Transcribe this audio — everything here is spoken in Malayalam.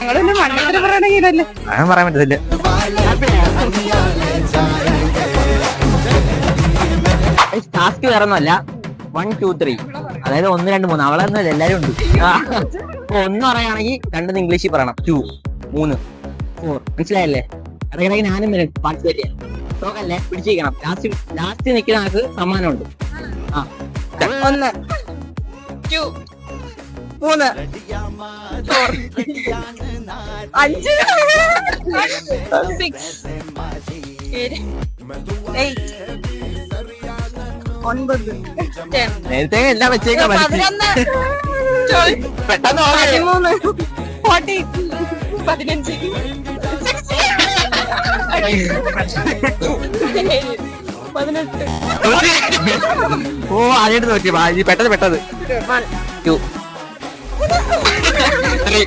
ഞങ്ങളൊന്നും മണ്ടത്തരം പറയണെങ്കിലല്ലേ അങ്ങനെ പറയാൻ പറ്റത്തില്ല. ടാസ്ക് വേറെ ഒന്നുമല്ല, 1 2 3, അതായത് 1 2 3 അവളൊന്നും എല്ലാരും ഉണ്ട്. അപ്പൊ 1 പറയുകയാണെങ്കിൽ 2 ഇംഗ്ലീഷിൽ പറയണം, 2 3 4, മനസ്സിലായല്ലേ? ഇടയ്ക്കിടയ്ക്ക് ഞാനും പാർട്ടിസിപ്പേറ്റ് ചെയ്യാം. നോക്കല്ലേ, പിടിച്ചിരിക്കണം. ലാസ്റ്റ് നിൽക്കുന്ന ആൾക്ക് സമ്മാനമുണ്ട്. 1 2 3 4 5 6 7 8 9 10 നേരത്തെ എല്ലാം വെച്ചേക്കാം. 11 പെട്ടെന്ന് 13 14 15 18 ഓ ആദ്യമായിട്ട് നോക്കി പെട്ടത് 1 2 3